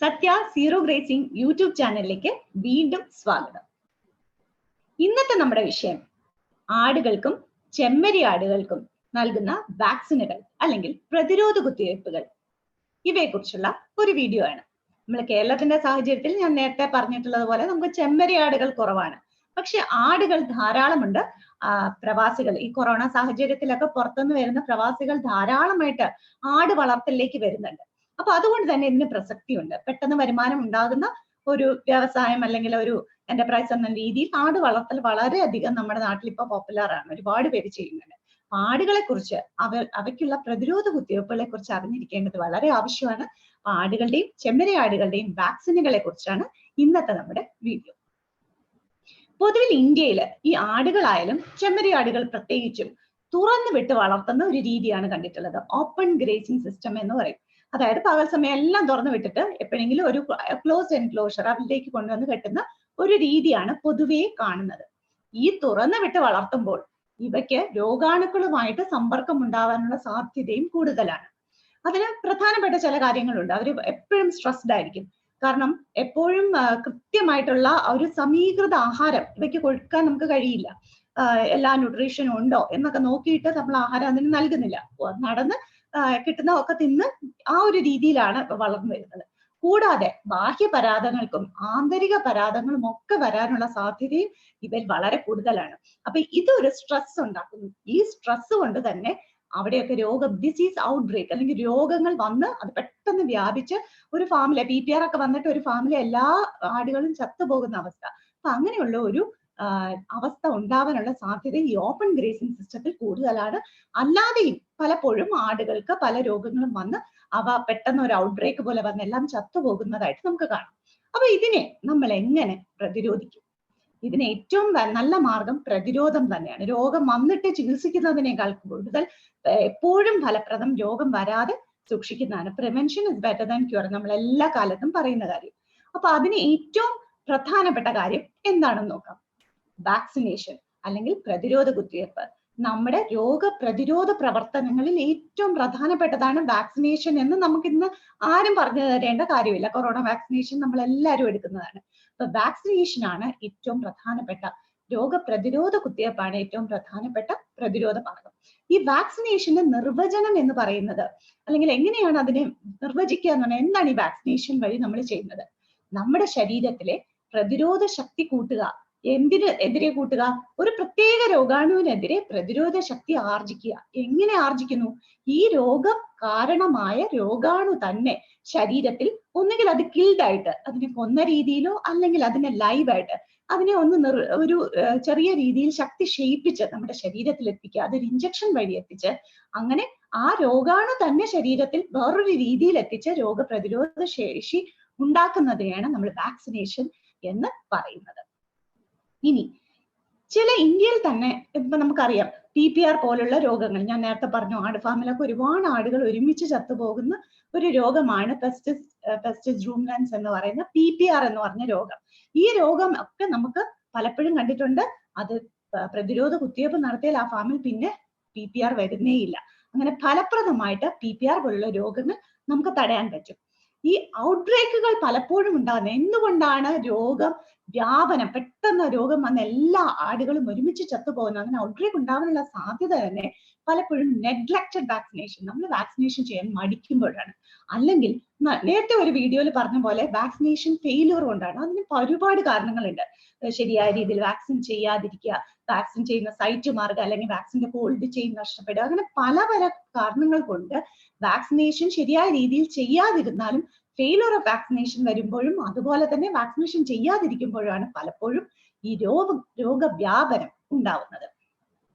സത്യ സീറോഗ്രേസിംഗ് YouTube ചാനലിലേക്ക് വീണ്ടും സ്വാഗതം. ഇന്നത്തെ നമ്മുടെ വിഷയം ആടുകൾക്കും ചെമ്മരി ആടുകൾക്കും നൽകുന്ന വാക്സിനുകൾ അല്ലെങ്കിൽ പ്രതിരോധ കുത്തിവയ്പ്പുകൾ ഇവയെക്കുറിച്ചുള്ള ഒരു വീഡിയോ ആണ്. നമ്മൾ കേരളത്തിന്റെ സാഹചര്യത്തിൽ ഞാൻ നേരത്തെ പറഞ്ഞിട്ടുള്ളത് പോലെ നമുക്ക് ചെമ്മരി ആടുകൾ കുറവാണ്. പക്ഷെ ആടുകൾ ധാരാളമുണ്ട്. പ്രവാസികൾ ഈ കൊറോണ സാഹചര്യത്തിലൊക്കെ പുറത്തുനിന്ന് വരുന്ന പ്രവാസികൾ ധാരാളമായിട്ട് ആട് വളർത്തലിലേക്ക് വരുന്നുണ്ട്. അപ്പൊ അതുകൊണ്ട് തന്നെ ഇതിന് പ്രസക്തിയുണ്ട്. പെട്ടെന്ന് വരുമാനം ഉണ്ടാകുന്ന ഒരു വ്യവസായം അല്ലെങ്കിൽ ഒരു എന്റർപ്രൈസ് എന്ന രീതിയിൽ ആട് വളർത്തൽ വളരെയധികം നമ്മുടെ നാട്ടിൽ ഇപ്പൊ പോപ്പുലർ ആണ്. ഒരുപാട് പേര് ചെയ്യുന്നുണ്ട്. ആടുകളെ കുറിച്ച് അവയ്ക്കുള്ള പ്രതിരോധ കുത്തിവയ്പ്പുകളെ കുറിച്ച് അറിഞ്ഞിരിക്കേണ്ടത് വളരെ ആവശ്യമാണ്. ആടുകളുടെയും ചെമ്മരി ആടുകളുടെയും വാക്സിനുകളെ കുറിച്ചാണ് ഇന്നത്തെ നമ്മുടെ വീഡിയോ. പൊതുവിൽ ഇന്ത്യയിൽ ഈ ആടുകളായാലും ചെമ്മരി ആടുകൾ പ്രത്യേകിച്ചും തുറന്നു വിട്ട് വളർത്തുന്ന ഒരു രീതിയാണ് കണ്ടിട്ടുള്ളത്. ഓപ്പൺ ഗ്രേസിംഗ് സിസ്റ്റം എന്ന് പറയും. അതായത് പകൽ സമയം എല്ലാം തുറന്നു വിട്ടിട്ട് എപ്പോഴെങ്കിലും ഒരു ക്ലോസ് എൻക്ലോഷർ അതിലേക്ക് കൊണ്ടുവന്ന് കെട്ടുന്ന ഒരു രീതിയാണ് പൊതുവേ കാണുന്നത്. ഈ തുറന്നു വിട്ട് വളർത്തുമ്പോൾ ഇവയ്ക്ക് രോഗാണുക്കളുമായിട്ട് സമ്പർക്കം ഉണ്ടാവാനുള്ള സാധ്യതയും കൂടുതലാണ്. അതിന് പ്രധാനപ്പെട്ട ചില കാര്യങ്ങളുണ്ട്. അവർ എപ്പോഴും സ്ട്രെസ്ഡ് ആയിരിക്കും. കാരണം എപ്പോഴും കൃത്യമായിട്ടുള്ള ഒരു സമീകൃത ആഹാരം ഇവയ്ക്ക് കൊടുക്കാൻ നമുക്ക് കഴിയില്ല. എല്ലാ ന്യൂട്രീഷനും ഉണ്ടോ എന്നൊക്കെ നോക്കിയിട്ട് നമ്മൾ ആഹാരം അതിന് നൽകുന്നില്ല. നടന്ന് കിട്ടുന്ന ഒക്കെ തിന്ന് ആ ഒരു രീതിയിലാണ് വളർന്നു വരുന്നത്. കൂടാതെ ബാഹ്യ പരാതങ്ങൾക്കും ആന്തരിക പരാതങ്ങളും ഒക്കെ വരാനുള്ള സാധ്യതയും ഇവയിൽ വളരെ കൂടുതലാണ്. അപ്പൊ ഇതൊരു സ്ട്രെസ് ഉണ്ടാക്കുന്നു. ഈ സ്ട്രെസ് കൊണ്ട് തന്നെ അവിടെയൊക്കെ ഡിസീസ് ഔട്ട് ബ്രേക്ക് അല്ലെങ്കിൽ രോഗങ്ങൾ വന്ന് അത് പെട്ടെന്ന് വ്യാപിച്ച് ഒരു ഫാമിലെ PPR ഒക്കെ വന്നിട്ട് ഒരു ഫാമിലെ എല്ലാ ആടുകളും ചത്തുപോകുന്ന അവസ്ഥ. അപ്പൊ അങ്ങനെയുള്ള ഒരു അവസ്ഥ ഉണ്ടാവാനുള്ള സാധ്യത ഈ ഓപ്പൺ ഗ്രേസിംഗ് സിസ്റ്റത്തിൽ കൂടുതലാണ്. അല്ലാതെയും പലപ്പോഴും ആടുകൾക്ക് പല രോഗങ്ങളും വന്ന് അവ പെട്ടെന്ന് ഒരു ഔട്ട് ബ്രേക്ക് പോലെ വന്ന് എല്ലാം ചത്തുപോകുന്നതായിട്ട് നമുക്ക് കാണാം. അപ്പൊ ഇതിനെ നമ്മൾ എങ്ങനെ പ്രതിരോധിക്കും? ഇതിന് ഏറ്റവും നല്ല മാർഗം പ്രതിരോധം തന്നെയാണ്. രോഗം വന്നിട്ട് ചികിത്സിക്കുന്നതിനേക്കാൾ കൂടുതൽ എപ്പോഴും ഫലപ്രദം രോഗം വരാതെ സൂക്ഷിക്കുന്നതാണ്. Prevention is better than cure നമ്മൾ എല്ലാ കാലത്തും പറയുന്ന കാര്യം. അപ്പൊ അതിന് ഏറ്റവും പ്രധാനപ്പെട്ട കാര്യം എന്താണെന്ന് നോക്കാം. വാക്സിനേഷൻ അല്ലെങ്കിൽ പ്രതിരോധ കുത്തിവയ്പ്പ്. നമ്മുടെ രോഗപ്രതിരോധ പ്രവർത്തനങ്ങളിൽ ഏറ്റവും പ്രധാനപ്പെട്ടതാണ് വാക്സിനേഷൻ എന്ന് നമുക്ക് ഇന്ന് ആരും പറഞ്ഞു തരേണ്ട കാര്യമില്ല. കൊറോണ വാക്സിനേഷൻ നമ്മൾ എല്ലാവരും എടുക്കുന്നതാണ്. അപ്പൊ വാക്സിനേഷൻ ആണ് ഏറ്റവും പ്രധാനപ്പെട്ട രോഗപ്രതിരോധ കുത്തിവയ്പ്പാണ് ഏറ്റവും പ്രധാനപ്പെട്ട പ്രതിരോധ മാർഗം. ഈ വാക്സിനേഷന്റെ നിർവചനം എന്ന് പറയുന്നത് അല്ലെങ്കിൽ എങ്ങനെയാണ് അതിനെ നിർവചിക്കുക എന്ന് പറഞ്ഞാൽ എന്താണ് ഈ വാക്സിനേഷൻ വഴി നമ്മൾ ചെയ്യുന്നത്? നമ്മുടെ ശരീരത്തിലെ പ്രതിരോധ ശക്തി കൂട്ടുക. എതിരെ കൂട്ടുക? ഒരു പ്രത്യേക രോഗാണുവിനെതിരെ പ്രതിരോധ ശക്തി ആർജിക്കുക. എങ്ങനെ ആർജിക്കുന്നു? ഈ രോഗം കാരണമായ രോഗാണു തന്നെ ശരീരത്തിൽ ഒന്നുകിൽ അത് കിൽഡായിട്ട് അതിനെ കൊന്ന രീതിയിലോ അല്ലെങ്കിൽ അതിനെ ലൈവായിട്ട് അതിനെ ഒരു ചെറിയ രീതിയിൽ ശക്തി ക്ഷയിപ്പിച്ച് നമ്മുടെ ശരീരത്തിൽ എത്തിക്കുക. അതൊരു ഇഞ്ചക്ഷൻ വഴി എത്തിച്ച് അങ്ങനെ ആ രോഗാണു തന്നെ ശരീരത്തിൽ വേറൊരു രീതിയിൽ എത്തിച്ച് രോഗപ്രതിരോധ ശേഷി ഉണ്ടാക്കുന്നതിനെയാണ് നമ്മൾ വാക്സിനേഷൻ എന്ന് പറയുന്നത്. ഇനി ചില ഇന്ത്യയിൽ തന്നെ ഇപ്പൊ നമുക്കറിയാം PPR പോലുള്ള രോഗങ്ങൾ ഞാൻ നേരത്തെ പറഞ്ഞു. ആട് ഫാമിലൊക്കെ ഒരുപാട് ആടുകൾ ഒരുമിച്ച് ചത്തുപോകുന്ന ഒരു രോഗമാണ് പെസ്റ്റിസ് റൂമിനൻസ് എന്ന് പറയുന്ന PPR എന്ന് പറഞ്ഞ രോഗം. ഈ രോഗം ഒക്കെ നമുക്ക് പലപ്പോഴും കണ്ടിട്ടുണ്ട്. അത് പ്രതിരോധ കുത്തിവയ്പ്പ് നടത്തിയാൽ ആ ഫാമിൽ പിന്നെ PPR വരുന്നേയില്ല. അങ്ങനെ ഫലപ്രദമായിട്ട് PPR പോലുള്ള രോഗങ്ങൾ നമുക്ക് തടയാൻ പറ്റും. ഈ ഔട്ട്ബ്രേക്കുകൾ പലപ്പോഴും ഉണ്ടാകുന്നത് എന്തുകൊണ്ടാണ്? രോഗം വ്യാപനം, പെട്ടെന്ന് രോഗം വന്ന എല്ലാ ആടുകളും ഒരുമിച്ച് ചത്തുപോകുന്നത്. അങ്ങനെ ഔട്ട്ബ്രേക്ക് ഉണ്ടാകാനുള്ള സാധ്യത തന്നെ പലപ്പോഴും നെഗ്ലക്റ്റഡ് വാക്സിനേഷൻ, നമ്മൾ വാക്സിനേഷൻ ചെയ്യാൻ മടിക്കുമ്പോഴാണ്. അല്ലെങ്കിൽ നേരത്തെ ഒരു വീഡിയോയിൽ പറഞ്ഞ പോലെ വാക്സിനേഷൻ ഫെയിലിയർ കൊണ്ടാണ്. അതിന് ഒരുപാട് കാരണങ്ങളുണ്ട്. ശരിയായ രീതിയിൽ വാക്സിൻ ചെയ്യാതിരിക്കുക, വാക്സിൻ ചെയ്യുന്ന സൈറ്റ് മാറുക, അല്ലെങ്കിൽ വാക്സിന്റെ കോൾഡ് ചെയിൻ നഷ്ടപ്പെടുക, അങ്ങനെ പല കാരണങ്ങൾ കൊണ്ട് വാക്സിനേഷൻ ശരിയായ രീതിയിൽ ചെയ്യാതിരുന്നാലും ഫെയിലിയർ ഓഫ് വാക്സിനേഷൻ വരുമ്പോഴും അതുപോലെ തന്നെ വാക്സിനേഷൻ ചെയ്യാതിരിക്കുമ്പോഴാണ് പലപ്പോഴും ഈ രോഗവ്യാപനം ഉണ്ടാവുന്നത്.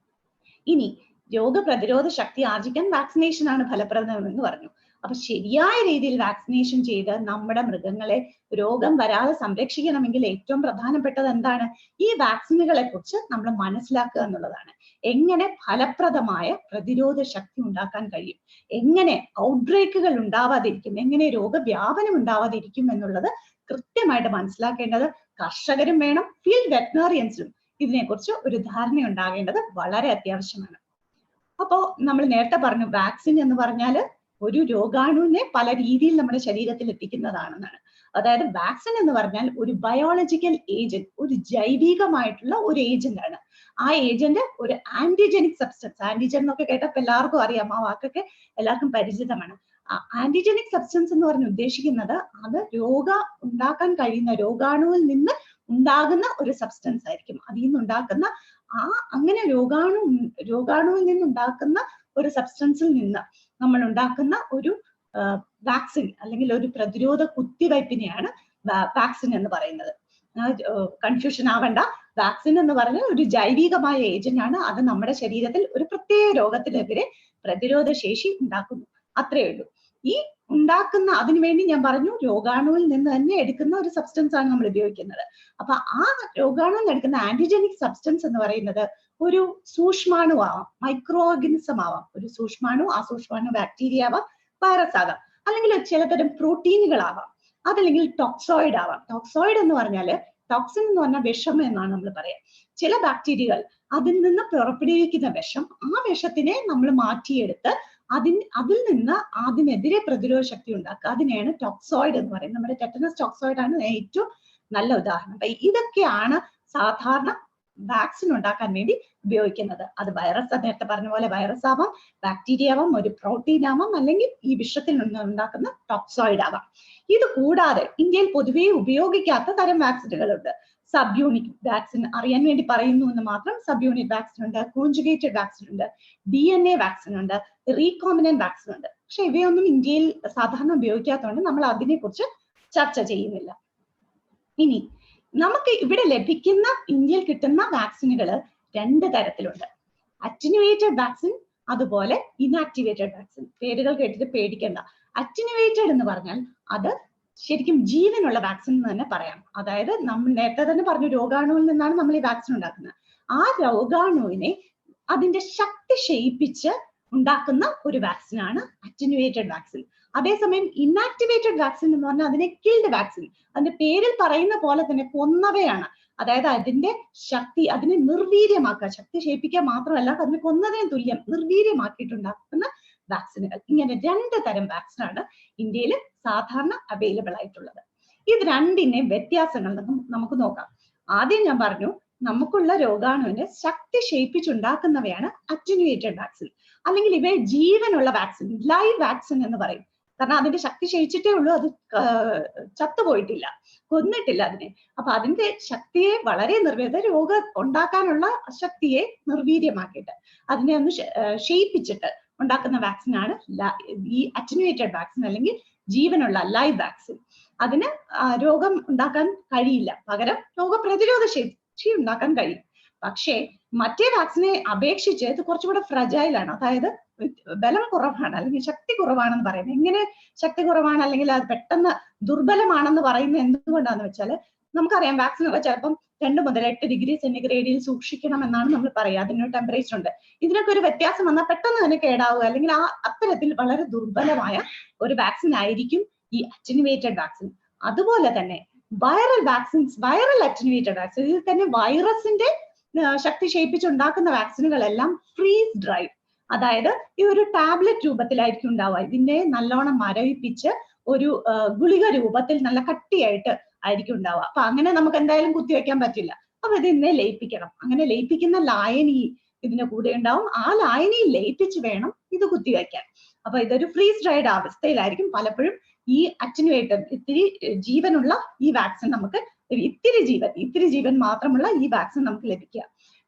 ഇനി രോഗപ്രതിരോധ ശക്തി ആർജിക്കാൻ വാക്സിനേഷൻ ആണ് ഫലപ്രദം എന്ന് പറഞ്ഞു. അപ്പൊ ശരിയായ രീതിയിൽ വാക്സിനേഷൻ ചെയ്ത് നമ്മുടെ മൃഗങ്ങളെ രോഗം വരാതെ സംരക്ഷിക്കണമെങ്കിൽ ഏറ്റവും പ്രധാനപ്പെട്ടത് എന്താണ്? ഈ വാക്സിനുകളെ കുറിച്ച് നമ്മൾ മനസ്സിലാക്കുക എന്നുള്ളതാണ്. എങ്ങനെ ഫലപ്രദമായ പ്രതിരോധ ശക്തി ഉണ്ടാക്കാൻ കഴിയും, എങ്ങനെ ഔട്ട്ബ്രേക്കുകൾ ഉണ്ടാവാതിരിക്കും, എങ്ങനെ രോഗവ്യാപനം ഉണ്ടാവാതിരിക്കും എന്നുള്ളത് കൃത്യമായിട്ട് മനസ്സിലാക്കേണ്ടത് കർഷകരും വേണം, ഫീൽഡ് വെറ്ററിനറിയൻസും ഇതിനെക്കുറിച്ച് ഒരു ധാരണ ഉണ്ടാകേണ്ടത് വളരെ അത്യാവശ്യമാണ്. അപ്പോ നമ്മൾ നേരത്തെ പറഞ്ഞു വാക്സിൻ എന്ന് പറഞ്ഞാൽ ഒരു രോഗാണുവിനെ പല രീതിയിൽ നമ്മുടെ ശരീരത്തിൽ എത്തിക്കുന്നതാണെന്നാണ്. അതായത് വാക്സിൻ എന്ന് പറഞ്ഞാൽ ഒരു ബയോളജിക്കൽ ഏജന്റ്, ഒരു ജൈവികമായിട്ടുള്ള ഒരു ഏജന്റ് ആണ്. ആ ഏജന്റ് ഒരു ആന്റിജനിക് സബ്സ്റ്റൻസ്, ആന്റിജൻ എന്നൊക്കെ കേട്ടപ്പോൾ എല്ലാവർക്കും അറിയാം, ആ വാക്കൊക്കെ എല്ലാവർക്കും പരിചിതമാണ്. ആന്റിജനിക് സബ്സ്റ്റൻസ് എന്ന് പറഞ്ഞ് ഉദ്ദേശിക്കുന്നത് അത് ഉണ്ടാക്കാൻ കഴിയുന്ന രോഗാണുവിൽ നിന്ന് ഉണ്ടാകുന്ന ഒരു സബ്സ്റ്റൻസ് ആയിരിക്കും. അതിൽ നിന്നുണ്ടാക്കുന്ന അങ്ങനെ രോഗാണുവിൽ നിന്നുണ്ടാക്കുന്ന ഒരു സബ്സ്റ്റൻസിൽ നിന്ന് നമ്മൾ ഉണ്ടാക്കുന്ന ഒരു വാക്സിൻ അല്ലെങ്കിൽ ഒരു പ്രതിരോധ കുത്തിവയ്പ്പിനെയാണ് വാക്സിൻ എന്ന് പറയുന്നത്. കൺഫ്യൂഷൻ ആവണ്ട, വാക്സിൻ എന്ന് പറഞ്ഞാൽ ഒരു ജൈവികമായ ഏജന്റ് ആണ്. അത് നമ്മുടെ ശരീരത്തിൽ ഒരു പ്രത്യേക രോഗത്തിനെതിരെ പ്രതിരോധ ശേഷി ഉണ്ടാക്കുന്നു, അത്രയേ ഉള്ളൂ. ഈ ഉണ്ടാക്കുന്ന, അതിനുവേണ്ടി ഞാൻ പറഞ്ഞു, രോഗാണുവിൽ നിന്ന് തന്നെ എടുക്കുന്ന ഒരു സബ്സ്റ്റൻസ് ആണ് നമ്മൾ ഉപയോഗിക്കുന്നത്. അപ്പൊ ആ രോഗാണുവിൽ നിന്ന് എടുക്കുന്ന ആന്റിജനിക് സബ്സ്റ്റൻസ് എന്ന് പറയുന്നത് ഒരു സൂക്ഷ്മാണു ആവാം, മൈക്രോ ഓർഗാനിസം ആവാം. ഒരു സൂക്ഷ്മാണു, ആ സൂക്ഷ്മാണു ബാക്ടീരിയ ആവാം, വൈറസ് ആകാം, അല്ലെങ്കിൽ ചിലതരം പ്രോട്ടീനുകളാവാം, അതല്ലെങ്കിൽ ടോക്സോയിഡ് ആവാം. ടോക്സോയിഡ് എന്ന് പറഞ്ഞാല്, ടോക്സിൻ എന്ന് പറഞ്ഞാൽ വിഷം എന്നാണ് നമ്മൾ പറയാം. ചില ബാക്ടീരിയകൾ അതിൽ നിന്ന് പുറപ്പെടുവിക്കുന്ന വിഷം, ആ വിഷത്തിനെ നമ്മൾ മാറ്റിയെടുത്ത് അതിൽ നിന്ന് അതിനെതിരെ പ്രതിരോധ ശക്തി ഉണ്ടാക്കുക, അതിനെയാണ് ടോക്സോയിഡ് എന്ന് പറയുന്നത്. നമ്മുടെ ടെറ്റനസ് ടോക്സോയിഡ് ആണ് ഏറ്റവും നല്ല ഉദാഹരണം. അപ്പൊ ഇതൊക്കെയാണ് സാധാരണ വാക്സിൻ ഉണ്ടാക്കാൻ വേണ്ടി ഉപയോഗിക്കുന്നത്. അത് വൈറസ്, നേരത്തെ പറഞ്ഞ പോലെ വൈറസ് ആവാം, ബാക്ടീരിയ ആവാം, ഒരു പ്രോട്ടീൻ ആവാം, അല്ലെങ്കിൽ ഈ വിഷത്തിൽ നിന്ന് ഉണ്ടാക്കുന്ന ടോക്സോയിഡ് ആവാം. ഇത് കൂടാതെ ഇന്ത്യയിൽ പൊതുവെ ഉപയോഗിക്കാത്ത തരം വാക്സിനുകളുണ്ട്. സബ് യൂണിറ്റ് വാക്സിൻ അറിയാൻ വേണ്ടി പറയുന്നു എന്ന് മാത്രം. സബ് യൂണിറ്റ് വാക്സിൻ ഉണ്ട്, കോൺജുഗേറ്റഡ് വാക്സിൻ ഉണ്ട്, DNA വാക്സിൻ ഉണ്ട്, റീകോമിനന്റ് വാക്സിൻ ഉണ്ട്. പക്ഷെ ഇവയൊന്നും ഇന്ത്യയിൽ സാധാരണ ഉപയോഗിക്കാത്തതുകൊണ്ട് നമ്മൾ അതിനെക്കുറിച്ച് ചർച്ച ചെയ്യുന്നില്ല. ഇനി നമുക്ക് ഇവിടെ ലഭിക്കുന്ന, ഇന്ത്യയിൽ കിട്ടുന്ന വാക്സിനുകൾ 2 തരത്തിലുണ്ട്. അറ്റനുവേറ്റഡ് വാക്സിൻ, അതുപോലെ ഇനാക്ടിവേറ്റഡ് വാക്സിൻ. പേരുകൾ കേട്ടിട്ട് പേടിക്കണ്ട. അറ്റനുവേറ്റഡ് എന്ന് പറഞ്ഞാൽ അത് ശരിക്കും ജീവനുള്ള വാക്സിൻ എന്ന് തന്നെ പറയാം. അതായത് നമ്മൾ നേരത്തെ തന്നെ പറഞ്ഞു, രോഗാണുവിൽ നിന്നാണ് നമ്മൾ ഈ വാക്സിൻ ഉണ്ടാക്കുന്നത്. ആ രോഗാണുവിനെ അതിന്റെ ശക്തി ക്ഷയിപ്പിച്ച് ഉണ്ടാക്കുന്ന ഒരു വാക്സിനാണ് അറ്റനുവേറ്റഡ് വാക്സിൻ. അതേസമയം ഇനാക്ടിവേറ്റഡ് വാക്സിൻ എന്ന് പറഞ്ഞാൽ അതിനെ കിൽഡ് വാക്സിൻ. അതിന്റെ പേരിൽ പറയുന്ന പോലെ തന്നെ കൊന്നവയാണ്. അതായത് അതിന്റെ ശക്തി, അതിനെ നിർവീര്യമാക്കുക, ശക്തി ക്ഷയിപ്പിക്കുക മാത്രമല്ല, അതിനെ കൊന്നതിന് തുല്യം നിർവീര്യമാക്കിയിട്ടുണ്ടാക്കുന്ന വാക്സിനുകൾ. ഇങ്ങനെ 2 തരം വാക്സിനാണ് ഇന്ത്യയിൽ സാധാരണ അവൈലബിൾ ആയിട്ടുള്ളത്. ഇത് രണ്ടിന്റെയും വ്യത്യാസങ്ങൾ നമുക്ക് നോക്കാം. ആദ്യം ഞാൻ പറഞ്ഞു, നമുക്കുള്ള രോഗാണുവിനെ ശക്തി ക്ഷയിപ്പിച്ചുണ്ടാക്കുന്നവയാണ് അറ്റനുവേറ്റഡ് വാക്സിൻ, അല്ലെങ്കിൽ ഇവയെ ജീവനുള്ള വാക്സിൻ, ലൈവ് വാക്സിൻ എന്ന് പറയും. കാരണം അതിന്റെ ശക്തി ക്ഷയിച്ചിട്ടേ ഉള്ളൂ, അത് ചത്തുപോയിട്ടില്ല, കൊന്നിട്ടില്ല അതിനെ. അപ്പൊ അതിന്റെ ശക്തിയെ വളരെ രോഗം ഉണ്ടാക്കാനുള്ള ശക്തിയെ നിർവീര്യമാക്കിയിട്ട് അതിനെ ഒന്ന് ക്ഷയിപ്പിച്ചിട്ട് ഉണ്ടാക്കുന്ന വാക്സിനാണ് ഈ അറ്റനുവേറ്റഡ് വാക്സിൻ, അല്ലെങ്കിൽ ജീവനുള്ള ലൈവ് വാക്സിൻ. അതിന് രോഗം ഉണ്ടാക്കാൻ കഴിയില്ല, പകരം രോഗപ്രതിരോധ ശേഷി ഉണ്ടാക്കാൻ കഴിയും. പക്ഷേ മറ്റേ വാക്സിനെ അപേക്ഷിച്ച് ഇത് കുറച്ചുകൂടെ ഫ്രജൈലാണ്, അതായത് ബലം കുറവാണ്, അല്ലെങ്കിൽ ശക്തി കുറവാണെന്ന് പറയുന്നത്. എങ്ങനെ ശക്തി കുറവാണ് അല്ലെങ്കിൽ അത് പെട്ടെന്ന് ദുർബലമാണെന്ന് പറയുന്നത് എന്തുകൊണ്ടാന്ന് വെച്ചാൽ, നമുക്കറിയാം വാക്സിനൊക്കെ ചിലപ്പം 2 മുതൽ 8 ഡിഗ്രി സെന്റിഗ്രേഡിൽ സൂക്ഷിക്കണം എന്നാണ് നമ്മൾ പറയുക. അതിനൊരു ടെമ്പറേച്ചർ ഉണ്ട്. ഇതിനൊക്കെ ഒരു വ്യത്യാസം വന്നാൽ പെട്ടെന്ന് തന്നെ കേടാവുക, അല്ലെങ്കിൽ അത്തരത്തിൽ വളരെ ദുർബലമായ ഒരു വാക്സിൻ ആയിരിക്കും ഈ അറ്റനുവേറ്റഡ് വാക്സിൻ. അതുപോലെ തന്നെ viral vaccines, viral attenuated vaccine, ഇതിൽ തന്നെ വൈറസിന്റെ ശക്തി ക്ഷയിപ്പിച്ചുണ്ടാക്കുന്ന വാക്സിനുകളെല്ലാം ഫ്രീസ് ഡ്രൈ, അതായത് ഈ ഒരു ടാബ്ലറ്റ് രൂപത്തിലായിരിക്കും ഉണ്ടാവുക. ഇതിനെ നല്ലോണം മരവിപ്പിച്ച് ഒരു ഗുളിക രൂപത്തിൽ നല്ല കട്ടിയായിട്ട് ആയിരിക്കും ഉണ്ടാവുക. അപ്പൊ അങ്ങനെ നമുക്ക് എന്തായാലും കുത്തിവെക്കാൻ പറ്റില്ല. അപ്പൊ ഇതിനെ ലയിപ്പിക്കണം. അങ്ങനെ ലയിപ്പിക്കുന്ന ലായനി ഇതിന്റെ കൂടെ ഉണ്ടാവും. ആ ലായനിയിൽ ലയിപ്പിച്ച് വേണം ഇത് കുത്തിവെക്കാൻ. അപ്പൊ ഇതൊരു ഫ്രീസ് ഡ്രൈഡ് അവസ്ഥയിലായിരിക്കും പലപ്പോഴും ഈ അറ്റനുവേറ്റഡ്, ഇത്തിരി ജീവനുള്ള ഈ വാക്സിൻ നമുക്ക്, ഇത്തിരി ജീവൻ മാത്രമുള്ള ഈ വാക്സിൻ നമുക്ക് ലഭിക്കുക.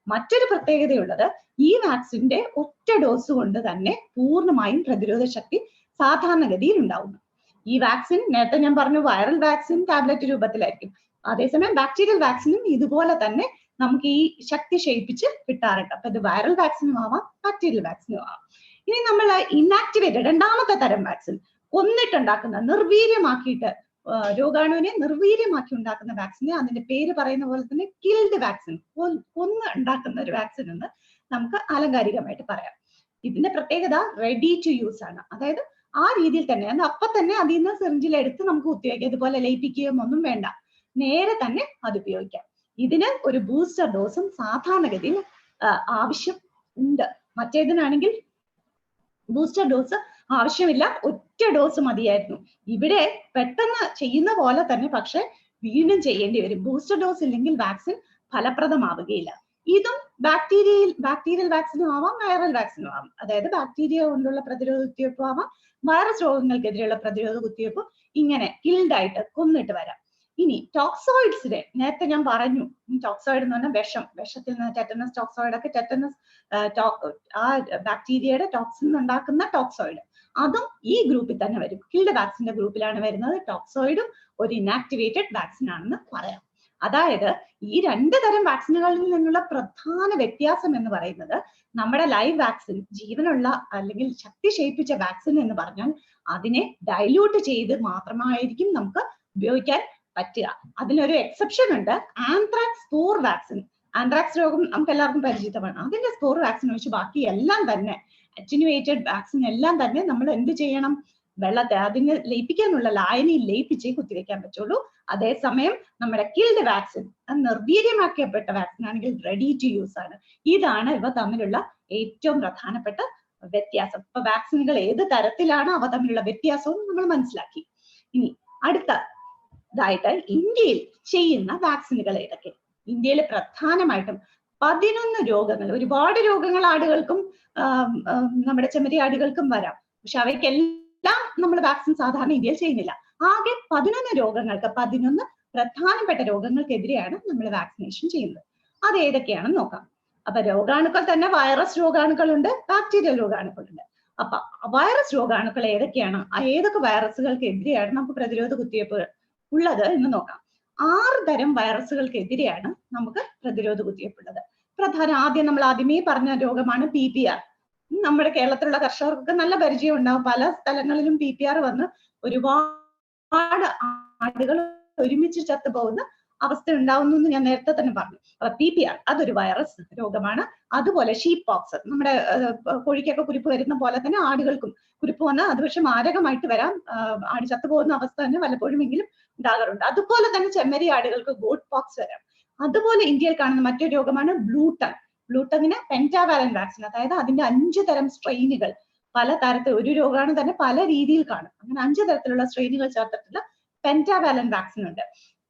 മറ്റൊരു പ്രത്യേകതയുള്ളത്, ഈ വാക്സിന്റെ ഒറ്റ ഡോസ് കൊണ്ട് തന്നെ പൂർണ്ണമായും പ്രതിരോധ ശക്തി സാധാരണഗതിയിൽ ഉണ്ടാവുന്നു. ഈ വാക്സിൻ നേരത്തെ ഞാൻ പറഞ്ഞു, വൈറൽ വാക്സിൻ ടാബ്ലറ്റ് രൂപത്തിലായിരിക്കും. അതേസമയം ബാക്ടീരിയൽ വാക്സിനും ഇതുപോലെ തന്നെ നമുക്ക് ഈ ശക്തി ക്ഷയിപ്പിച്ച് കിട്ടാറുണ്ട്. അപ്പൊ ഇത് വൈറൽ വാക്സിനും ആവാം, ബാക്ടീരിയൽ വാക്സിനും ആവാം. ഇനി നമ്മൾ ഇനാക്ടിവേറ്റഡ്, 2ാമത്തെ തരം വാക്സിൻ, കൊന്നിട്ടുണ്ടാക്കുന്ന, നിർവീര്യമാക്കിയിട്ട് രോഗാണുവിനെ നിർവീര്യമാക്കി ഉണ്ടാക്കുന്ന വാക്സിന്, അതിന്റെ പേര് പറയുന്ന പോലെ തന്നെ കിൽഡ് വാക്സിൻ, കൊന്ന് ഉണ്ടാക്കുന്ന ഒരു വാക്സിൻ എന്ന് നമുക്ക് ആലങ്കാരികമായിട്ട് പറയാം. ഇതിന്റെ പ്രത്യേകത റെഡി ടു യൂസ് ആണ്. അതായത് ആ രീതിയിൽ തന്നെ, അപ്പൊ തന്നെ അതിൽ നിന്ന് സിറിഞ്ചിൽ എടുത്ത് നമുക്ക് കുത്തിവയ്ക്കാം. ഇതുപോലെ ലയിപ്പിക്കുകയും ഒന്നും വേണ്ട, നേരെ തന്നെ അത് ഉപയോഗിക്കാം. ഇതിന് ഒരു ബൂസ്റ്റർ ഡോസും സാധാരണഗതിയിൽ ആവശ്യം ഉണ്ട്. മറ്റേതിനാണെങ്കിൽ ബൂസ്റ്റർ ഡോസ് ആവശ്യമില്ല, ഒറ്റ ഡോസ് മതിയായിരുന്നു. ഇവിടെ പെട്ടെന്ന് ചെയ്യുന്ന പോലെ തന്നെ പക്ഷെ വീണ്ടും ചെയ്യേണ്ടി വരും. ബൂസ്റ്റർ ഡോസ് ഇല്ലെങ്കിൽ വാക്സിൻ ഫലപ്രദമാവുകയില്ല. ഇതും ബാക്ടീരിയൽ വാക്സിനും ആവാം, വൈറൽ വാക്സിനും ആവാം. അതായത് ബാക്ടീരിയ കൊണ്ടുള്ള പ്രതിരോധ കുത്തിവയ്പ്പും ആവാം, വൈറസ് രോഗങ്ങൾക്കെതിരെയുള്ള പ്രതിരോധ കുത്തിവയ്പ്പും ഇങ്ങനെ കിൽഡ് ആയിട്ട് കൊന്നിട്ട് വരാം. ഇനി ടോക്സോയിഡ്സിനെ നേരത്തെ ഞാൻ പറഞ്ഞു, ടോക്സോയിഡ് എന്ന് പറഞ്ഞാൽ വിഷത്തിൽ നിന്ന് ടെറ്റനസ് ടോക്സോയിഡ് ഒക്കെ ടെറ്റനസ് ആ ബാക്ടീരിയയുടെ ടോക്സിൻ ഉണ്ടാക്കുന്ന ടോക്സോയിഡ്, അതും ഈ ഗ്രൂപ്പിൽ തന്നെ വരും. കിൽഡ് വാക്സിന്റെ ഗ്രൂപ്പിലാണ് വരുന്നത്. ടോക്സോയിഡും ഒരു ഇനാക്ടിവേറ്റഡ് വാക്സിൻ ആണെന്ന് പറയാം. അതായത് ഈ 2 തരം വാക്സിനുകളിൽ നിന്നുള്ള പ്രധാന വ്യത്യാസം എന്ന് പറയുന്നത്, നമ്മുടെ ലൈവ് വാക്സിൻ, ജീവനുള്ള അല്ലെങ്കിൽ ശക്തി ക്ഷയിപ്പിച്ച വാക്സിൻ എന്ന് പറഞ്ഞാൽ അതിനെ ഡൈല്യൂട്ട് ചെയ്ത് മാത്രമായിരിക്കും നമുക്ക് ഉപയോഗിക്കാൻ പറ്റുക. അതിനൊരു എക്സെപ്ഷൻ ഉണ്ട്. ആന്ത്രാക്സ് സ്പോർ വാക്സിൻ, ആന്ത്രാക്സ് രോഗം നമുക്ക് എല്ലാവർക്കും പരിചിതമാണ്. അതിന്റെ സ്പോർ വാക്സിൻ ഒഴിച്ച് ബാക്കി എല്ലാം തന്നെ, അറ്റന്യൂവേറ്റഡ് വാക്സിൻ എല്ലാം തന്നെ നമ്മൾ എന്ത് ചെയ്യണം? വെള്ളത്തെ അതിന് ലയിപ്പിക്കാനുള്ള ലായനിയിൽ ലയിപ്പിച്ചേ കുത്തിവെക്കാൻ പറ്റുള്ളൂ. അതേസമയം നമ്മുടെ കിൽഡ് വാക്സിൻ, നിർവീര്യമാക്കപ്പെട്ട വാക്സിൻ ആണെങ്കിൽ റെഡി ടു യൂസ് ആണ്. ഇതാണ് ഇവ തമ്മിലുള്ള ഏറ്റവും പ്രധാനപ്പെട്ട വ്യത്യാസം. ഇപ്പൊ വാക്സിനുകൾ ഏത് തരത്തിലാണ്, അവ തമ്മിലുള്ള വ്യത്യാസവും നമ്മൾ മനസ്സിലാക്കി. ഇനി അടുത്തതായിട്ട് ഇന്ത്യയിൽ ചെയ്യുന്ന വാക്സിനുകൾ ഏതൊക്കെ? ഇന്ത്യയിൽ പ്രധാനമായിട്ടും 11 രോഗങ്ങൾ, ഒരുപാട് രോഗങ്ങൾ ആടുകൾക്കും നമ്മുടെ ചെമ്മരിയാടുകൾക്കും വരാം. പക്ഷെ അവയ്ക്കെല്ലാം നമ്മൾ വാക്സിൻ സാധാരണ ഇന്ത്യയിൽ ചെയ്യുന്നില്ല. ആകെ 11 രോഗങ്ങൾക്ക്, 11 പ്രധാനപ്പെട്ട രോഗങ്ങൾക്കെതിരെയാണ് നമ്മൾ വാക്സിനേഷൻ ചെയ്യുന്നത്. അത് ഏതൊക്കെയാണെന്ന് നോക്കാം. അപ്പൊ രോഗാണുക്കൾ തന്നെ വൈറസ് രോഗാണുക്കളുണ്ട്, ബാക്ടീരിയൽ രോഗാണുക്കളുണ്ട്. അപ്പൊ വൈറസ് രോഗാണുക്കൾ ഏതൊക്കെയാണ്, ഏതൊക്കെ വൈറസുകൾക്ക് എതിരെയാണ് നമുക്ക് പ്രതിരോധ കുത്തിവയ്പ്പ് ഉള്ളത് എന്ന് നോക്കാം. 6 തരം വൈറസുകൾക്കെതിരെയാണ് നമുക്ക് പ്രതിരോധ കുത്തിവയ്പ്പ് ഉള്ളത്. ആദ്യം നമ്മൾ ആദ്യമേ പറഞ്ഞ രോഗമാണ് PPR. നമ്മുടെ കേരളത്തിലുള്ള കർഷകർക്ക് നല്ല പരിചയം ഉണ്ടാവും. പല സ്ഥലങ്ങളിലും PPR വന്ന് ഒരുപാട് ആടുകൾ ഒരുമിച്ച് ചത്തുപോകുന്ന അവസ്ഥ ഉണ്ടാവുന്നു എന്ന് ഞാൻ നേരത്തെ തന്നെ പറഞ്ഞു. അപ്പൊ PPR അതൊരു വൈറസ് രോഗമാണ്. അതുപോലെ ഷീപ്പ് പോക്സ്, നമ്മുടെ കോഴിക്കൊക്കെ കുരുപ്പ് വരുന്ന പോലെ തന്നെ ആടുകൾക്കും കുരുപ്പ് വന്ന് അത് പക്ഷെ മാരകമായിട്ട് വരാം. ആട് ചത്തുപോകുന്ന അവസ്ഥ തന്നെ വല്ലപ്പോഴുമെങ്കിലും ഉണ്ടാകാറുണ്ട്. അതുപോലെ തന്നെ ചെമ്മരി ആടുകൾക്ക് ഗോട്ട് പോക്സ് വരാം. അതുപോലെ ഇന്ത്യയിൽ കാണുന്ന മറ്റൊരു രോഗമാണ് ബ്ലൂട്ടൺ. ബ്ലൂട്ടങ്ങിന് പെന്റാവാലൻ വാക്സിൻ, അതായത് അതിന്റെ 5 തരം സ്ട്രെയിനുകൾ, പല തരത്തിൽ, ഒരു രോഗാണു തന്നെ പല രീതിയിൽ കാണും. അങ്ങനെ 5 തരത്തിലുള്ള സ്ട്രെയിനുകൾ ചേർത്തിട്ടുള്ള പെന്റാവാലൻ വാക്സിൻ ഉണ്ട്.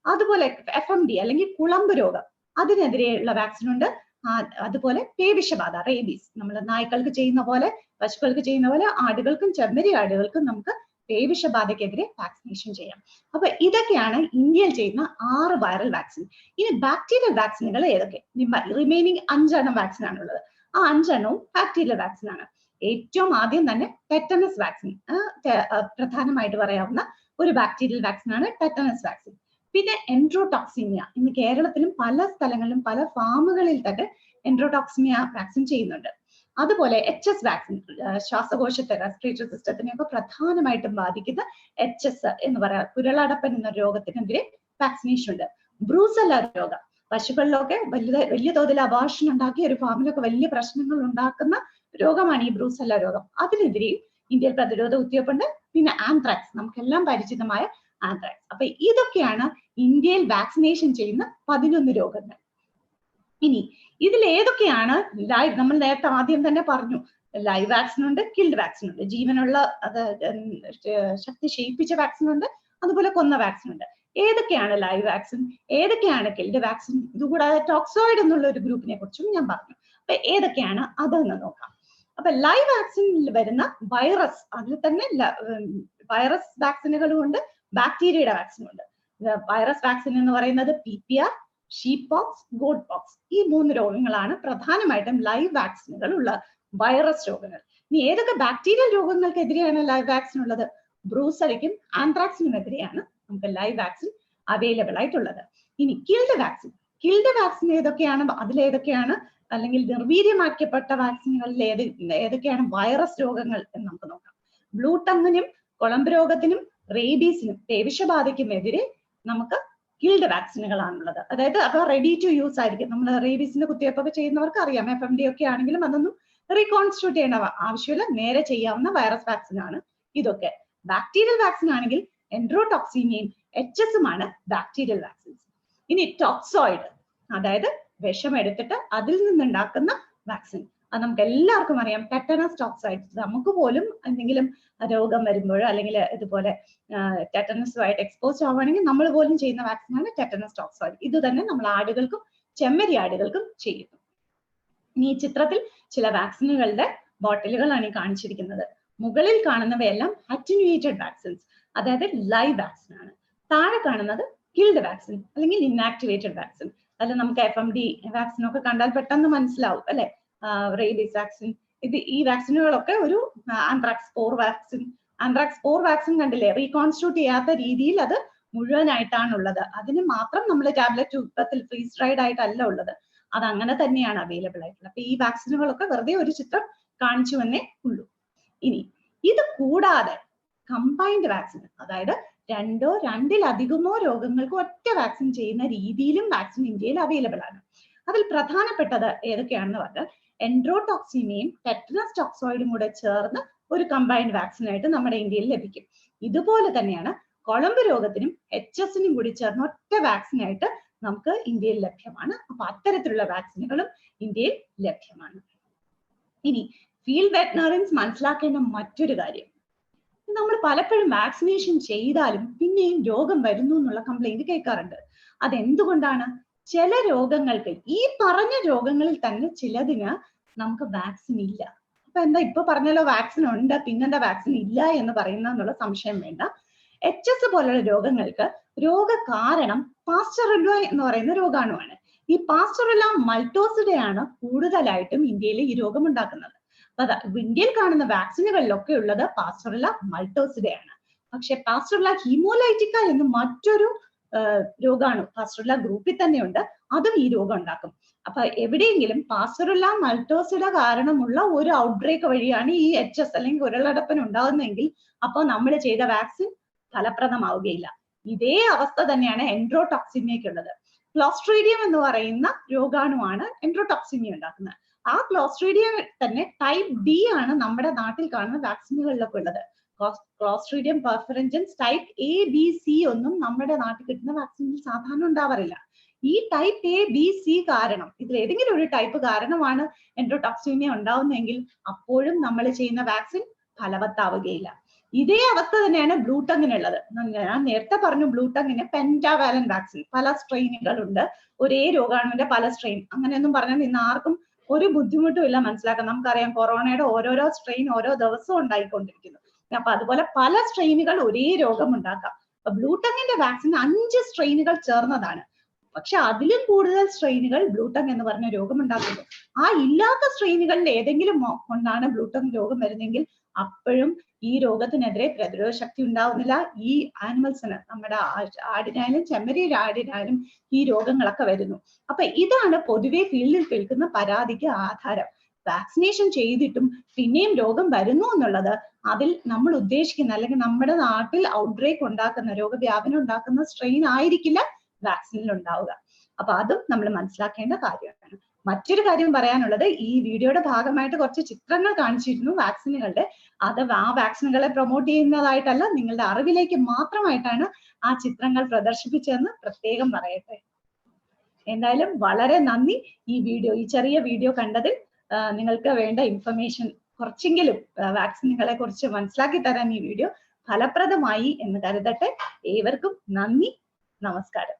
അതുപോലെ FMD അല്ലെങ്കിൽ കുളമ്പ് രോഗം, അതിനെതിരെയുള്ള വാക്സിൻ ഉണ്ട്. അതുപോലെ പേവിഷബാധ, റേബീസ്, നമ്മൾ നായ്ക്കൾക്ക് ചെയ്യുന്ന പോലെ, പശുക്കൾക്ക് ചെയ്യുന്ന പോലെ ആടുകൾക്കും ചെമ്മരി ആടുകൾക്കും നമുക്ക് പേവിഷബാധയ്ക്കെതിരെ വാക്സിനേഷൻ ചെയ്യാം. അപ്പൊ ഇതൊക്കെയാണ് ഇന്ത്യയിൽ ചെയ്യുന്ന 6 വൈറൽ വാക്സിൻ. ഇനി ബാക്ടീരിയൽ വാക്സിനുകൾ ഏതൊക്കെ? റിമൈനിങ് 5 എണ്ണം വാക്സിൻ ആണുള്ളത്. ആ 5 എണ്ണവും ബാക്ടീരിയൽ വാക്സിൻ ആണ്. ഏറ്റവും ആദ്യം തന്നെ ടെറ്റനസ് വാക്സിൻ, പ്രധാനമായിട്ട് പറയാവുന്ന ഒരു ബാക്ടീരിയൽ വാക്സിൻ ആണ് ടെറ്റനസ് വാക്സിൻ. പിന്നെ എൻട്രോടോക്സിമിയ, ഇന്ന് കേരളത്തിലും പല സ്ഥലങ്ങളിലും പല ഫാമുകളിൽ തന്നെ എൻട്രോടോക്സിമിയ വാക്സിൻ ചെയ്യുന്നുണ്ട്. അതുപോലെ HS വാക്സിൻ, ശ്വാസകോശത്തെ, റെസ്പിറേറ്ററി സിസ്റ്റത്തിനെയൊക്കെ പ്രധാനമായിട്ടും ബാധിക്കുന്ന HS എന്ന് പറയാം, കുരളടപ്പൻ എന്ന രോഗത്തിനെതിരെ വാക്സിനേഷൻ ഉണ്ട്. ബ്രൂസെല്ല രോഗം, പശുക്കളിലൊക്കെ വലിയ തോതിൽ അബോർഷൻ ഉണ്ടാക്കി ഒരു ഫാമിലൊക്കെ വലിയ പ്രശ്നങ്ങൾ ഉണ്ടാക്കുന്ന രോഗമാണ് ഈ ബ്രൂസെല്ല രോഗം. അതിനെതിരെയും ഇന്ത്യയിൽ പ്രതിരോധ കുത്തിവയ്പ്പുണ്ട്. പിന്നെ ആന്ത്രാക്സ്, നമുക്കെല്ലാം പരിചിതമായ ആന്ത്രാക്സ്. അപ്പൊ ഇതൊക്കെയാണ് ഇന്ത്യയിൽ വാക്സിനേഷൻ ചെയ്യുന്ന 11 രോഗങ്ങൾ. ഇനി ഇതിൽ ഏതൊക്കെയാണ് ലൈവ്? നമ്മൾ നേരത്തെ ആദ്യം തന്നെ പറഞ്ഞു, ലൈവ് വാക്സിൻ ഉണ്ട്, കിൽഡ് വാക്സിൻ ഉണ്ട്, ജീവനുള്ള ശക്തി ക്ഷയിപ്പിച്ച വാക്സിൻ ഉണ്ട്, അതുപോലെ കൊന്ന വാക്സിൻ ഉണ്ട്. ഏതൊക്കെയാണ് ലൈവ് വാക്സിൻ, ഏതൊക്കെയാണ് കിൽഡ് വാക്സിൻ? ഇതുകൂടാതെ ടോക്സോയിഡ് എന്നുള്ള ഒരു ഗ്രൂപ്പിനെ കുറിച്ചും ഞാൻ പറഞ്ഞു. അപ്പൊ ഏതൊക്കെയാണ് അതെന്ന് നോക്കാം. അപ്പൊ ലൈവ് വാക്സിനിൽ വരുന്ന വൈറസ്, അതിൽ തന്നെ വൈറസ് വാക്സിനുകളും ഉണ്ട്, ബാക്ടീരിയയുടെ വാക്സിനും ഉണ്ട്. വൈറസ് വാക്സിൻ എന്ന് പറയുന്നത് PPR, sheep pox, got pox, ഈ 3 രോഗങ്ങളാണ് പ്രധാനമായിട്ടും ലൈവ് വാക്സിനുകൾ ഉള്ള വൈറസ് രോഗങ്ങൾ. ഇനി ഏതൊക്കെ ബാക്ടീരിയൽ രോഗങ്ങൾക്കെതിരെയാണ് ലൈവ് വാക്സിൻ ഉള്ളത്? ബ്രൂസെല്ലയ്ക്കും ആന്ത്രാക്സിനും എതിരെയാണ് നമുക്ക് ലൈവ് വാക്സിൻ അവൈലബിൾ ആയിട്ടുള്ളത്. ഇനി കിൽഡ് വാക്സിൻ ഏതൊക്കെയാണ്? അതിലേതൊക്കെയാണ്, അല്ലെങ്കിൽ നിർവീര്യമാക്കപ്പെട്ട വാക്സിനുകളിൽ ഏതൊക്കെയാണ് വൈറസ് രോഗങ്ങൾ എന്ന് നമുക്ക് നോക്കാം. ബ്ലൂട്ടങ്ങിനും കുളമ്പ് രോഗത്തിനും റേബീസിനും പേവിഷബാധയ്ക്കും എതിരെ നമുക്ക് കിൽഡ് വാക്സിനുകളാണുള്ളത്. അതായത് അവ റെഡി ടു യൂസ് ആയിരിക്കും. നമ്മൾ റേബീസിന്റെ കുത്തിവയ്പ്പൊക്കെ ചെയ്യുന്നവർക്ക് അറിയാം, FMD ഒക്കെ ആണെങ്കിലും അതൊന്നും റീകോൺസ്റ്റിറ്റ്യൂട്ട് ചെയ്യേണ്ട ആവശ്യമില്ല, നേരെ ചെയ്യാവുന്ന വൈറസ് വാക്സിൻ ആണ് ഇതൊക്കെ. ബാക്ടീരിയൽ വാക്സിൻ ആണെങ്കിൽ എൻട്രോടോക്സിമിയയും HSുമാണ് ബാക്ടീരിയൽ വാക്സിൻസ്. ഇനി ടോക്സോയിഡ്, അതായത് വിഷം എടുത്തിട്ട് അതിൽ നിന്നുണ്ടാക്കുന്ന വാക്സിൻ, അത് നമുക്ക് എല്ലാവർക്കും അറിയാം. ടെറ്റനസ് ടോക്സൈറ്റ്സ്, നമുക്ക് പോലും എന്തെങ്കിലും രോഗം വരുമ്പോഴോ അല്ലെങ്കിൽ ഇതുപോലെ ടെറ്റനസുമായിട്ട് എക്സ്പോസ് ആവുകയാണെങ്കിൽ നമ്മൾ പോലും ചെയ്യുന്ന വാക്സിനാണ് ടെറ്റനസ് ടോക്സോയിഡ്. ഇത് തന്നെ നമ്മൾ ആടുകൾക്കും ചെമ്മരി ആടുകൾക്കും ചെയ്യുന്നു. ഇനി ഈ ചിത്രത്തിൽ ചില വാക്സിനുകളുടെ ബോട്ടിലുകളാണ് ഈ കാണിച്ചിരിക്കുന്നത്. മുകളിൽ കാണുന്നവയെല്ലാം അറ്റന്യൂയേറ്റഡ് വാക്സിൻസ്, അതായത് ലൈവ് വാക്സിൻ ആണ്. താഴെ കാണുന്നത് കിൽഡ് വാക്സിൻ അല്ലെങ്കിൽ ഇൻആക്ടിവേറ്റഡ് വാക്സിൻ. അതിൽ നമുക്ക് FMD വാക്സിൻ ഒക്കെ കണ്ടാൽ പെട്ടെന്ന് മനസ്സിലാവും അല്ലെ. റേബീസ് വാക്സിൻ, ഈ വാക്സിനുകളൊക്കെ ഒരു ആന്ത്രാക്സ് സ്പോർ വാക്സിൻ കണ്ടില്ലേ, റീകോൺസ്റ്റിറ്റ്യൂട്ട് ചെയ്യാത്ത രീതിയിൽ അത് മുഴുവനായിട്ടാണുള്ളത്. അതിന് മാത്രം നമ്മൾ ടാബ്ലറ്റ് രൂപത്തിൽ ഫ്രീസ് ഡ്രൈഡ് ആയിട്ടല്ല ഉള്ളത്, അത് അങ്ങനെ തന്നെയാണ് അവൈലബിൾ ആയിട്ടുള്ളത്. അപ്പൊ ഈ വാക്സിനുകളൊക്കെ വെറുതെ ഒരു ചിത്രം കാണിച്ചു എന്നേ ഉള്ളൂ. ഇനി ഇത് കൂടാതെ കമ്പൈൻഡ് വാക്സിൻ, അതായത് രണ്ടിലധികമോ രോഗങ്ങൾക്ക് ഒറ്റ വാക്സിൻ ചെയ്യുന്ന രീതിയിലും വാക്സിൻ ഇന്ത്യയിൽ അവൈലബിൾ ആണ്. അതിൽ പ്രധാനപ്പെട്ടത് ഏതൊക്കെയാണെന്ന് പറഞ്ഞാൽ എൻഡ്രോടോക്സിനെയും ടെറ്റനസ് ടോക്സോയിഡും കൂടെ ചേർന്ന് ഒരു കമ്പൈൻഡ് വാക്സിൻ ആയിട്ട് നമ്മുടെ ഇന്ത്യയിൽ ലഭിക്കും. ഇതുപോലെ തന്നെയാണ് കുളമ്പ് രോഗത്തിനും HS-നും കൂടി ചേർന്ന് ഒറ്റ വാക്സിൻ ആയിട്ട് നമുക്ക് ഇന്ത്യയിൽ ലഭ്യമാണ്. അപ്പൊ അത്തരത്തിലുള്ള വാക്സിനുകളും ഇന്ത്യയിൽ ലഭ്യമാണ്. ഇനി ഫീൽഡ് വെറ്ററിനറിയൻസ് മനസ്സിലാക്കേണ്ട മറ്റൊരു കാര്യം, നമ്മൾ പലപ്പോഴും വാക്സിനേഷൻ ചെയ്താലും പിന്നെയും രോഗം വരുന്നു എന്നുള്ള കംപ്ലൈന്റ് കേൾക്കാറുണ്ട്. അതെന്തുകൊണ്ടാണ്? ചില രോഗങ്ങൾക്ക്, ഈ പറഞ്ഞ രോഗങ്ങളിൽ തന്നെ ചിലതിന് നമുക്ക് വാക്സിൻ ഇല്ല. അപ്പൊ എന്താ ഇപ്പൊ പറഞ്ഞല്ലോ വാക്സിൻ ഉണ്ട്, പിന്നെന്താ വാക്സിൻ ഇല്ല എന്ന് പറയുന്ന എന്നുള്ള സംശയം വേണ്ട. HS പോലുള്ള രോഗങ്ങൾക്ക് രോഗകാരണം പാസ്റ്ററെല്ല എന്ന് പറയുന്ന രോഗാണുവാണ്. ഈ പാസ്റ്ററെല്ല മൾട്ടോസിഡയാണ് കൂടുതലായിട്ടും ഇന്ത്യയിൽ ഈ രോഗം ഉണ്ടാക്കുന്നത്. ഇന്ത്യയിൽ കാണുന്ന വാക്സിനുകളിലൊക്കെ ഉള്ളത് പാസ്റ്ററെല്ല മൾട്ടോസിഡയാണ്. പക്ഷെ പാസ്റ്ററെല്ല ഹീമോലൈറ്റിക്ക എന്ന് മറ്റൊരു രോഗാണു പാസ്റ്ററെല്ല ഗ്രൂപ്പിൽ തന്നെയുണ്ട്, അതും ഈ രോഗം ഉണ്ടാക്കും. അപ്പൊ എവിടെയെങ്കിലും പാസ്റ്ററെല്ല മൾട്ടോസിഡ കാരണമുള്ള ഒരു ഔട്ട്ബ്രേക്ക് വഴിയാണ് ഈ HS അല്ലെങ്കിൽ കുരളടപ്പൻ ഉണ്ടാകുന്നതെങ്കിൽ അപ്പോൾ നമ്മൾ ചെയ്ത വാക്സിൻ ഫലപ്രദമാവുകയില്ല. ഇതേ അവസ്ഥ തന്നെയാണ് എൻഡ്രോടോക്സിനിയക്കുള്ളത്. ക്ലോസ്ട്രീഡിയം എന്ന് പറയുന്ന രോഗാണുവാണ് എൻഡ്രോടോക്സിനിയ ഉണ്ടാക്കുന്നത്. ആ ക്ലോസ്ട്രീഡിയം തന്നെ ടൈപ്പ് D ആണ് നമ്മുടെ നാട്ടിൽ കാണുന്ന വാക്സിനുകളിലൊക്കെ ഉള്ളത്. Clostridium perfringens type A, B, C ഒന്നും നമ്മുടെ നാട്ടിൽ കിട്ടുന്ന വാക്സിനിൽ സാധാരണ ഉണ്ടാവാറില്ല. ഈ ടൈപ്പ് A, B, C കാരണം, ഇതിൽ ഏതെങ്കിലും ഒരു ടൈപ്പ് കാരണമാണ് എൻഡ്രോടോക്സിനിയ ഉണ്ടാവുന്നതെങ്കിൽ അപ്പോഴും നമ്മൾ ചെയ്യുന്ന വാക്സിൻ ഫലവത്താവുകയില്ല. ഇതേ അവസ്ഥ തന്നെയാണ് ബ്ലൂട്ടങ്ങിനുള്ളത്. ഞാൻ നേരത്തെ പറഞ്ഞു ബ്ലൂട്ടങ്ങിന് പെന്റാവാലൻ വാക്സിൻ, പല സ്ട്രെയിനുകളുണ്ട്, ഒരേ രോഗാണുവിന്റെ പല സ്ട്രെയിൻ. അങ്ങനെയൊന്നും പറഞ്ഞാൽ ഇന്ന് ആർക്കും ഒരു ബുദ്ധിമുട്ടും ഇല്ല മനസ്സിലാക്കാം. നമുക്കറിയാം കൊറോണയുടെ ഓരോരോ സ്ട്രെയിൻ ഓരോ ദിവസവും ഉണ്ടായിക്കൊണ്ടിരിക്കുന്നു. അപ്പൊ അതുപോലെ പല സ്ട്രെയിനുകൾ ഒരേ രോഗം ഉണ്ടാക്കാം. അപ്പൊ ബ്ലൂട്ടങ്ങിന്റെ വാക്സിൻ 5 സ്ട്രെയിനുകൾ ചേർന്നതാണ്. പക്ഷെ അതിലും കൂടുതൽ സ്ട്രെയിനുകൾ ബ്ലൂട്ടങ് എന്ന് പറഞ്ഞ രോഗം ഉണ്ടാക്കുന്നു. ആ ഇല്ലാത്ത സ്ട്രെയിനുകളിൽ ഏതെങ്കിലും കൊണ്ടാണ് ബ്ലൂട്ടങ് രോഗം വരുന്നതെങ്കിൽ അപ്പോഴും ഈ രോഗത്തിനെതിരെ പ്രതിരോധ ശക്തി ഉണ്ടാവുന്നില്ല. ഈ ആനിമൽസിന്, നമ്മുടെ ആടിനായാലും ചെമ്മരി ആടിനായാലും ഈ രോഗങ്ങളൊക്കെ വരുന്നു. അപ്പൊ ഇതാണ് പൊതുവെ ഫീൽഡിൽ കേൾക്കുന്ന പരാതിക്ക് ആധാരം. വാക്സിനേഷൻ ചെയ്തിട്ടും പിന്നെയും രോഗം വരുന്നു എന്നുള്ളത് അതിൽ നമ്മൾ ഉദ്ദേശിക്കുന്ന അല്ലെങ്കിൽ നമ്മുടെ നാട്ടിൽ ഔട്ട്ബ്രേക്ക് ഉണ്ടാക്കുന്ന, രോഗവ്യാപനം ഉണ്ടാക്കുന്ന സ്ട്രെയിൻ ആയിരിക്കില്ല വാക്സിനിൽ ഉണ്ടാവുക. അപ്പൊ അതും നമ്മൾ മനസ്സിലാക്കേണ്ട കാര്യമാണ്. മറ്റൊരു കാര്യം പറയാനുള്ളത്, ഈ വീഡിയോയുടെ ഭാഗമായിട്ട് കുറച്ച് ചിത്രങ്ങൾ കാണിച്ചിരുന്നു വാക്സിനുകളുടെ. അത് ആ വാക്സിനുകളെ പ്രൊമോട്ട് ചെയ്യുന്നതായിട്ടല്ല, നിങ്ങളുടെ അറിവിലേക്ക് മാത്രമായിട്ടാണ് ആ ചിത്രങ്ങൾ പ്രദർശിപ്പിച്ചതെന്ന് പ്രത്യേകം പറയട്ടെ. എന്തായാലും വളരെ നന്ദി ഈ ചെറിയ വീഡിയോ കണ്ടതിൽ. നിങ്ങൾക്ക് വേണ്ട ഇൻഫർമേഷൻ കുറച്ചെങ്കിലും വാക്സിനുകളെ കുറിച്ച് മനസ്സിലാക്കി തരാൻ ഈ വീഡിയോ ഫലപ്രദമായി എന്ന് കരുതട്ടെ. ഏവർക്കും നന്ദി, നമസ്കാരം.